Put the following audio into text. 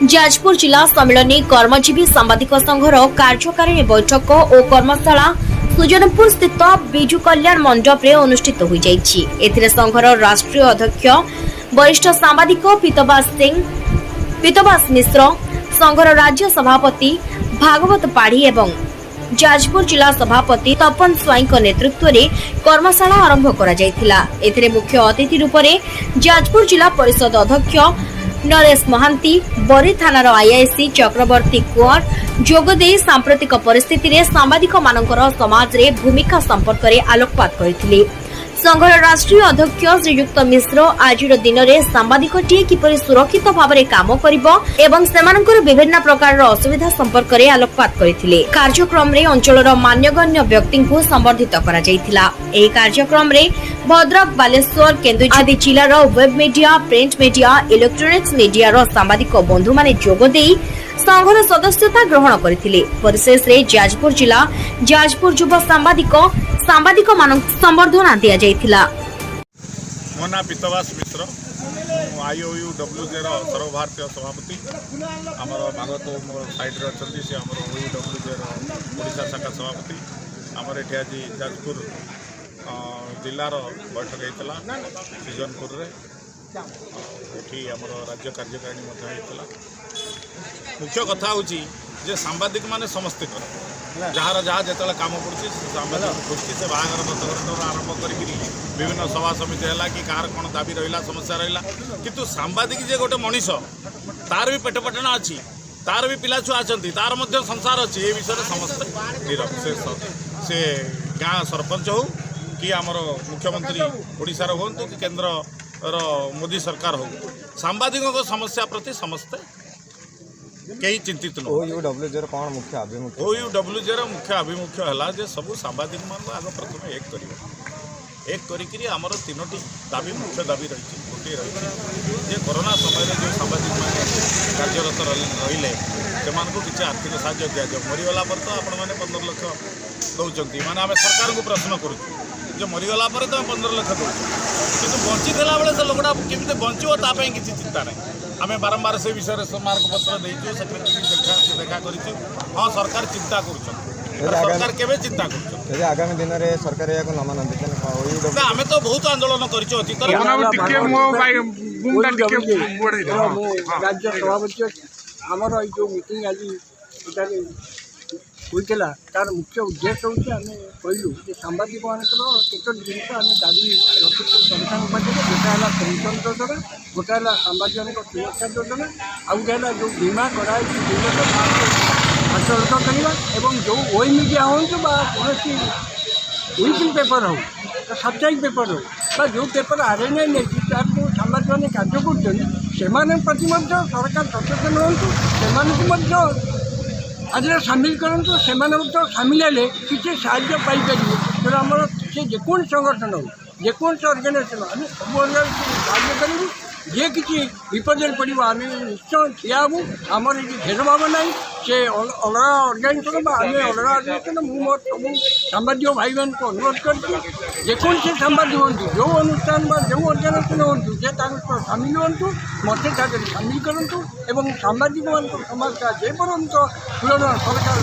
जाजपुर जिला सम्मिलनी कर्मजीवी सांबादिक संघर कार्यकारिणी बैठक और कर्मशाला सुजनपुर स्थित विजु कल्याण मंडप रे अनुष्ठित हो जाइछि। एथिरे संघर राष्ट्रीय अध्यक्ष वरिष्ठ सांबादिक पीतबास मिश्र, संघर राज्य सभापति भागवत पाढ़ी एवं जाजपुर जिला सभापति तपन स्वाई नेतृत्व में कर्मशाला आरंभ करा जायथिला। एथिरे मुख्य अतिथि रूप में जाजपुर जिला परिषद अध्यक्ष नरेश महांती, बरी थानार आईआईसी चक्रवर्ती कुंवर जोगदे सांप्रतिक परिस्थिति रे सांबादिक मानकर समाज रे भूमिका संपर्क में आलोकपात करथिले। संघर राष्ट्रीय अध्यक्ष श्रीयुक्त मिश्र आज दिन में सांबादिकटीए किपरि सुरक्षित भाव में काम करिबो एवं सेमानकर विभिन्न प्रकार असुविधा संपर्क में आलोकपात करथिले। कार्यक्रम रे अंचलर मान्यगण्य व्यक्ति को संबर्धित करा जायथिला। एही कार्यक्रम रे भद्रक, बालेश्वर, केन्दुझर आदि जिलार web media, print media, electronics media साम्बादिक बंधु माने जोग देई संघर सदस्यता ग्रहण करथिले। परिशेष रे जाजपुर जिला जाजपुर युवा सांबादिक मानक संबर्धना दिया जायथिला। मो ना पीतबास मिश्र, आईओयूडब्ल्यूजे सर्वभारतीय सभापति। आमर भागवत मोर साइड रे अछंती से आमर ओयूडब्ल्यूजे ओडिशा शाखा सभापति। आमर एठी आज जाजपुर जिलार बैठक होता सीजनपुर रे। एठी आमर राज्य कार्यकारिणी मध्य होता। मुख्य कथा होची जे सांबादिक माने समस्ते जार जहाँ जो कम पड़ी सांबादिक गोष्ठी से बाहर दत्तघटन आरंभ कर विभिन्न सभा समिति है कि कार कौन दाबी रहा समस्या रहा किंतु सांबादिक जे गोटे मनीष तार भी पेट पटना अच्छी, तार भी पिला छुआ अच्छा, तार मध्य संसार अच्छी। ये विषय समस्ते नीरव से गाँ सरपंच हो कि आमर मुख्यमंत्री ओडिशार हूँ कि केन्द्र मोदी सरकार हो, सांबादिकों समस्या प्रति समस्ते कहीं चिंतित न। ओयूडब्ल्यूजे कौन मुख्य आभिमुख्य? ओयूडब्ल्यूजे मुख्य आभिमुख्य है जे सबू सांबादिक मान आग प्रथम एक करी आमर तीनोटी दाबी मुख्य दाबी रही। गोटे रही जे कोरोना समय जो सांबादिक मान कार्यरत रहिले से किसी आर्थिक साहाय्य दि जाए। मरीगला पर तो आपण मैंने 15 लाख दौरान माने आम सरकार को प्रश्न करूँ मरीगला पर तो 15 लाख दौर कि बंची बेले से लोकटा केमी बचो तापाई किसी चिंता ना। आम बारंबार से विषय स्मारक पत्र देचु सेक्रेटरी देखा कर। हाँ सरकार चिंता कर केवे चिंता कर आगामी दिन में सरकार या न मानते आम तो बहुत आंदोलन कर राज्य सभापति आमर जो मीटिंग आज होता तार मुख्य उद्देश्य हूँ आम कहलु सांबादिक मान केतोटी जिन आम दाबी रखी सरकार पाखे। गोटे है पेंशन योजना, गोटे है सांबादिक सुरक्षा योजना, आ गोटे है जो बीमा कराई 2 लाख 5 करवा एवं जो ओई मीडिया हूँ कौन वीकली पेपर हो साप्ताहिक पेपर हो जो पेपर आरएनए नहीं तार जो सांबादिक मैंने कार्य करती सरकार सचेतन हूँ आज सामिल करूँ से सामिल हेले किसी साहाय्य पाइपर। तेना आमर से जेकोसी संगठन हो जेकोसी अर्गानाइजेसन आम सब अर्गानाइजेसन साहाय्य करूँ। जे किसी विपद पड़ो आम निश्चय ठिया हूँ। आमर ये भेदभाव ना से अलग अर्गानाइजेसन आम अलग अर्गानाइजेसन। मोर सब सांबादिक भाई मान को अनुरोध करकोसी सांबादिक हूँ जो अनुष्ठान जो अर्गानाइजेसन हूँ जे सामिल हूँ मत सामिल करूँ। सांबादिक मान समस्या जे पर्यंत पूरण सरकार